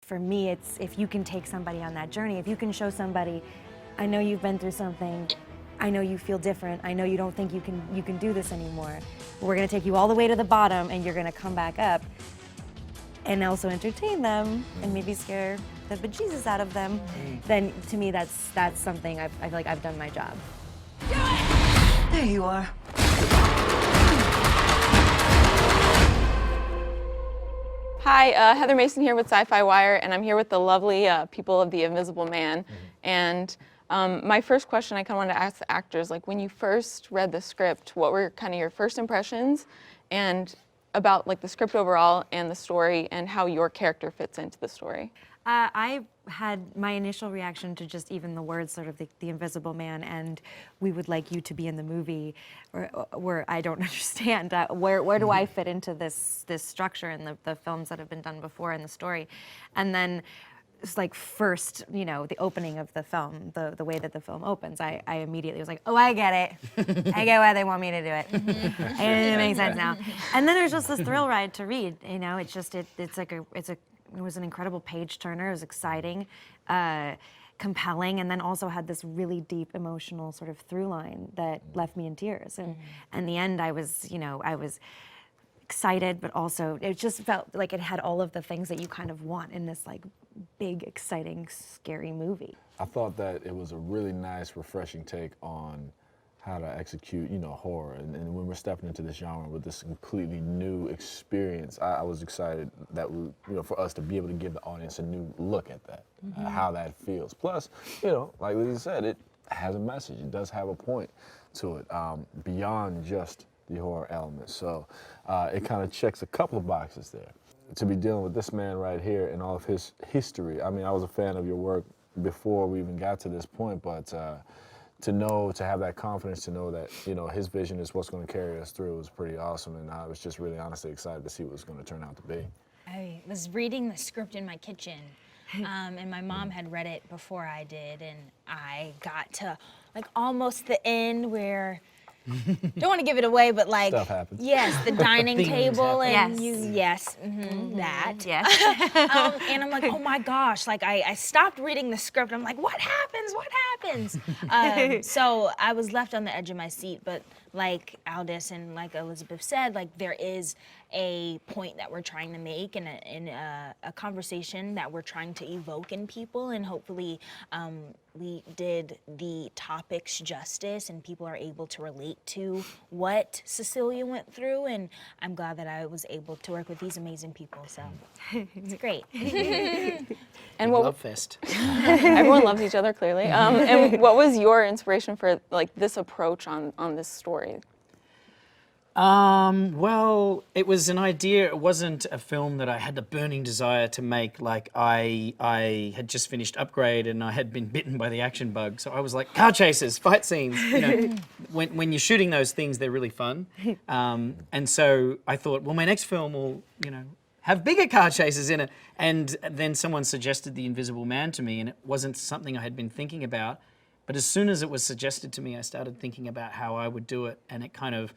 for me, it's if you can take somebody on that journey, if you can show somebody, I know you've been through something, I know you feel different, I know you don't think you can do this anymore. We're gonna take you all the way to the bottom and you're gonna come back up, and also entertain them and maybe scare the bejesus out of them, then to me that's something I feel like I've done my job. There you are. Hi, Heather Mason here with SYFY WIRE, and I'm here with the lovely people of The Invisible Man. And my first question I kind of wanted to ask the actors, like when you first read the script, what were kind of your first impressions and about like the script overall and the story and how your character fits into the story? I had my initial reaction to just even the words, sort of the Invisible Man, and we would like you to be in the movie, where I don't understand where do I fit into this structure in the films that have been done before in the story, and then it's like first, you know, the opening of the film, the way that the film opens, I immediately was like, oh, I get it. I get why they want me to do it. It makes sense now. And then there's just this thrill ride to read. You know, it's just it was an incredible page turner. It was exciting, compelling, and then also had this really deep emotional sort of through line that left me in tears. And in the end, I was excited, but also it just felt like it had all of the things that you kind of want in this like big, exciting, scary movie. I thought that it was a really nice, refreshing take on how to execute, you know, horror. And when we're stepping into this genre with this completely new experience, I was excited that we, you know, for us to be able to give the audience a new look at that, how that feels. Plus, you know, like Lisa said, it has a message. It does have a point to it beyond just the horror element. So it kind of checks a couple of boxes there. To be dealing with this man right here and all of his history. I mean, I was a fan of your work before we even got to this point, but to have that confidence, to know that, you know, his vision is what's going to carry us through was pretty awesome, and I was just really honestly excited to see what it was going to turn out to be. I was reading the script in my kitchen, and my mom had read it before I did, and I got to like almost the end where, don't want to give it away, but like, Stuff happens. Yes, the dining table, and Yes. that. Yes. And I'm like, oh my gosh, like I stopped reading the script. I'm like, what happens? What happens? So I was left on the edge of my seat, but like Aldis and like Elizabeth said, like there is a point that we're trying to make and a conversation that we're trying to evoke in people, and hopefully we did the topics justice and people are able to relate to what Cecilia went through, and I'm glad that I was able to work with these amazing people, so it's great. And what Love fest. everyone loves each other clearly. And what was your inspiration for like this approach on this story? Well, it was an idea. It wasn't a film that I had the burning desire to make. Like I had just finished Upgrade and I had been bitten by the action bug. So I was like, car chases, fight scenes. You know, when you're shooting those things, they're really fun. And so I thought, well, my next film will, you know, have bigger car chases in it. And then someone suggested The Invisible Man to me, and it wasn't something I had been thinking about. But as soon as it was suggested to me, I started thinking about how I would do it, and it kind of,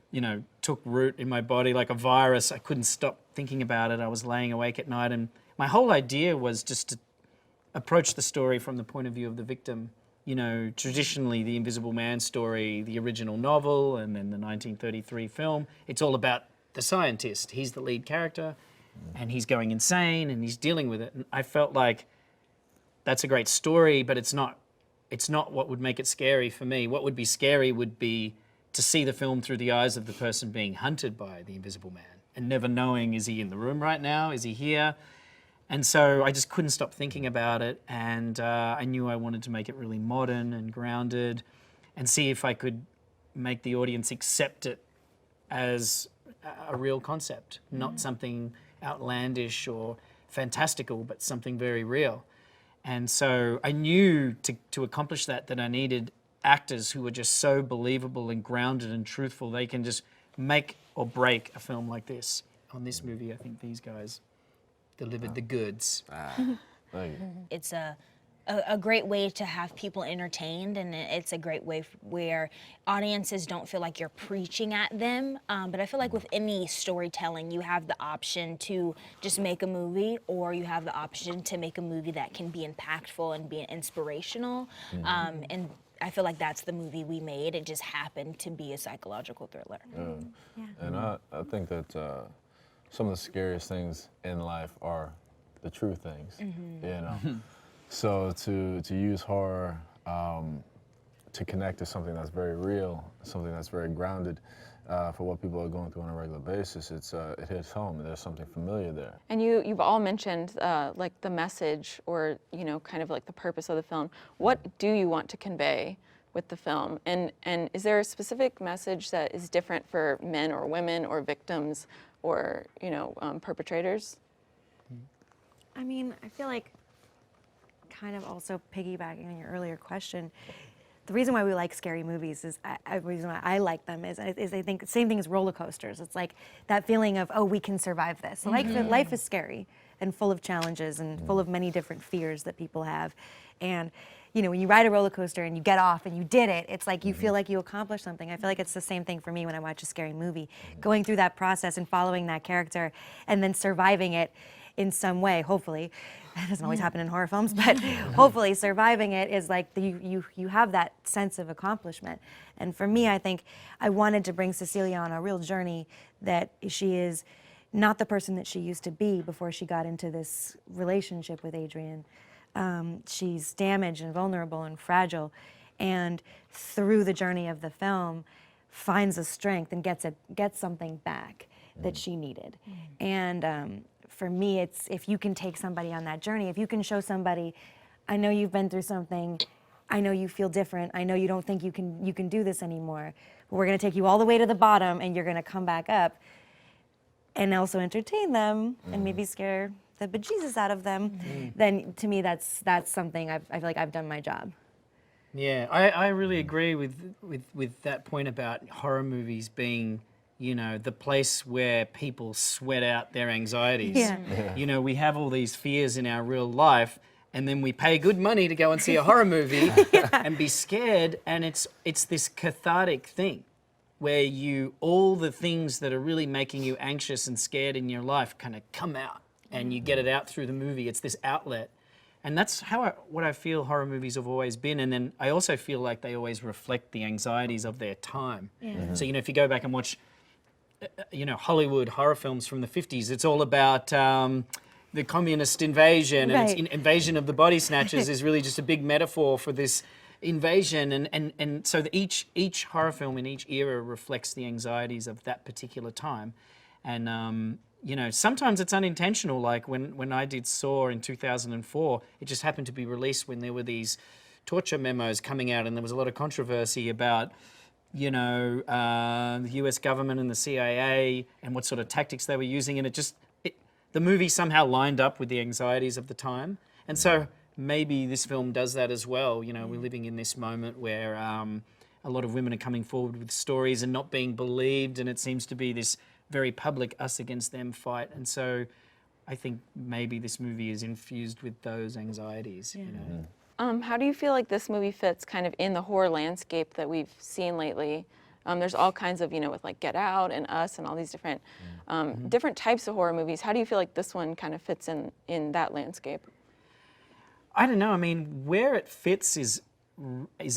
you know, took root in my body like a virus. I couldn't stop thinking about it. I was laying awake at night, and my whole idea was just to approach the story from the point of view of the victim. You know, traditionally the Invisible Man story, the original novel, and then the 1933 film, it's all about the scientist. He's the lead character, and he's going insane, and he's dealing with it. And I felt like that's a great story, but it's not what would make it scary for me. What would be scary would be to see the film through the eyes of the person being hunted by the Invisible Man and never knowing, is he in the room right now? Is he here? And so I just couldn't stop thinking about it, and I knew I wanted to make it really modern and grounded and see if I could make the audience accept it as a real concept, not something outlandish or fantastical, but something very real. And so I knew to accomplish that I needed actors who were just so believable and grounded and truthful. They can just make or break a film like this. On this movie, I think these guys delivered the goods. It's a a great way to have people entertained, and it's a great way where audiences don't feel like you're preaching at them. But I feel like with any storytelling, you have the option to just make a movie, or you have the option to make a movie that can be impactful and be inspirational. And I feel like that's the movie we made. It just happened to be a psychological thriller. And I think that some of the scariest things in life are the true things, you know. So to use horror to connect to something that's very real, something that's very grounded for what people are going through on a regular basis, it hits home. There's something familiar there. And you've all mentioned like the message, or kind of like the purpose of the film. What do you want to convey with the film? And is there a specific message that is different for men or women or victims or perpetrators? I mean, I feel like, kind of also piggybacking on your earlier question, the reason why we like scary movies is, the reason why I like them is I think the same thing as roller coasters. It's like that feeling of, oh, we can survive this. Life is scary and full of challenges and full of many different fears that people have. And when you ride a roller coaster and you get off and you did it, it's like you feel like you accomplished something. I feel like it's the same thing for me when I watch a scary movie. Going through that process and following that character and then surviving it in some way, hopefully. That doesn't always happen in horror films, but hopefully surviving it is like you have that sense of accomplishment. And for me, I think I wanted to bring Cecilia on a real journey that she is not the person that she used to be before she got into this relationship with Adrian. She's damaged and vulnerable and fragile, and through the journey of the film, finds a strength and gets something back that she needed. And for me, it's if you can take somebody on that journey, if you can show somebody, I know you've been through something, I know you feel different, I know you don't think you can do this anymore, but we're gonna take you all the way to the bottom and you're gonna come back up, and also entertain them and maybe scare the bejesus out of them, then to me that's something I feel like I've done my job. Yeah, I really agree with that point about horror movies being, the place where people sweat out their anxieties. Yeah. We have all these fears in our real life, and then we pay good money to go and see a horror movie and be scared, and it's this cathartic thing where all the things that are really making you anxious and scared in your life kind of come out, and you get it out through the movie. It's this outlet. And that's what I feel horror movies have always been. And then I also feel like they always reflect the anxieties of their time. So, if you go back and watch Hollywood horror films from the 50s, it's all about the communist invasion, and it's invasion of the body snatchers is really just a big metaphor for this invasion, and so each horror film in each era reflects the anxieties of that particular time. And sometimes it's unintentional, like when I did Saw in 2004, it just happened to be released when there were these torture memos coming out, and there was a lot of controversy about the US government and the CIA and what sort of tactics they were using, and the movie somehow lined up with the anxieties of the time. And so maybe this film does that as well. We're living in this moment where a lot of women are coming forward with stories and not being believed, and it seems to be this very public us against them fight. And so I think maybe this movie is infused with those anxieties. How do you feel like this movie fits kind of in the horror landscape that we've seen lately? There's all kinds of, with like Get Out and Us and all these different different types of horror movies. How do you feel like this one kind of fits in that landscape? I don't know. I mean, where it fits is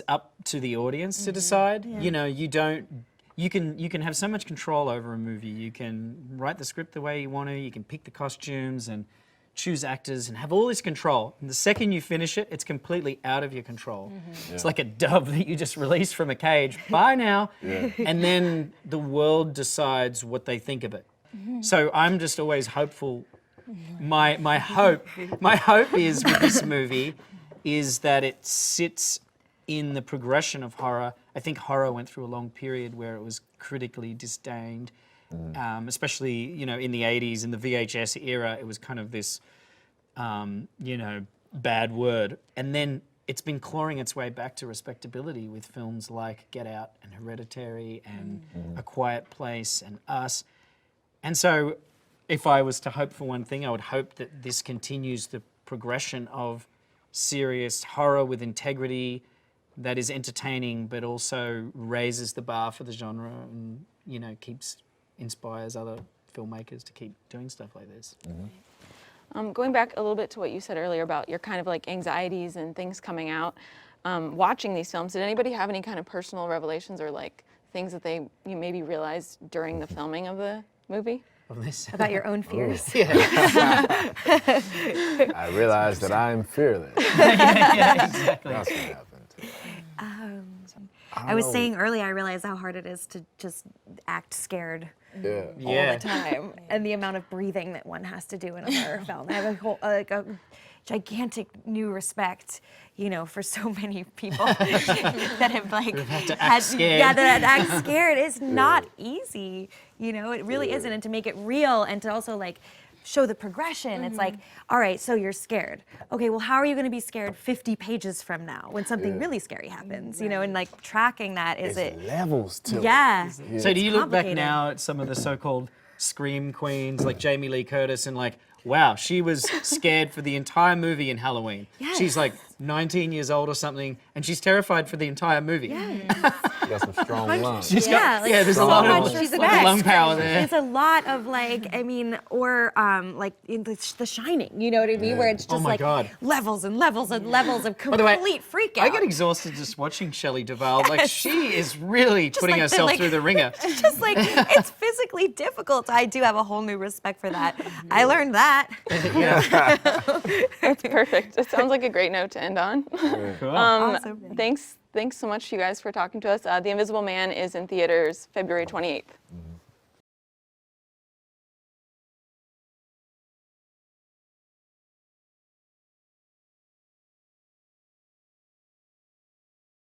up to the audience to decide. You can have so much control over a movie. You can write the script the way you want to. You can pick the costumes and choose actors and have all this control. And the second you finish it, it's completely out of your control. It's like a dove that you just released from a cage. Bye now. And then the world decides what they think of it. So I'm just always hopeful. My hope is with this movie is that it sits in the progression of horror. I think horror went through a long period where it was critically disdained. Especially, in the 80s, in the VHS era, it was kind of this, bad word. And then it's been clawing its way back to respectability with films like Get Out and Hereditary and A Quiet Place and Us. And so if I was to hope for one thing, I would hope that this continues the progression of serious horror with integrity that is entertaining, but also raises the bar for the genre and, you know, inspires other filmmakers to keep doing stuff like this. Going back a little bit to what you said earlier about your kind of like anxieties and things coming out, watching these films, did anybody have any kind of personal revelations or like things that you maybe realized during the filming of the movie? Of this. About your own fears. I realized that I'm fearless. Yeah, exactly. That's what happened. I was saying earlier, I realized how hard it is to just act scared Yeah. all the time, and the amount of breathing that one has to do in a horror film. I have a whole a gigantic new respect, you know, for so many people that have like had to act scared. Yeah, that act scared is not easy. You know, it really isn't, and to make it real and to also like show the progression. It's like, all right, so you're scared. Okay, well, how are you going to be scared 50 pages from now when something really scary happens? You know, and like tracking that is It's levels to it. Yeah. So do you look back complicated. now at some of the so-called scream queens like Jamie Lee Curtis and like, wow, she was scared for the entire movie in Halloween. She's like 19 years old or something, and she's terrified for the entire movie. Got some strong lungs. She's got, like, there's a so lot much of she's the like, best. lung power there. It's a lot of like, I mean, or like in The Shining, you know what I mean? Where it's just my like God. levels and levels and levels of By the way, complete freak out. I get exhausted just watching Shelley Duvall. Like, she is really putting like the, herself like- through the ringer. It's just like, it's physically difficult. I do have a whole new respect for that. I learned that. That's perfect. It sounds like a great note to end on. Cool. Awesome. Thanks so much, you guys, for talking to us. The Invisible Man is in theaters February 28th.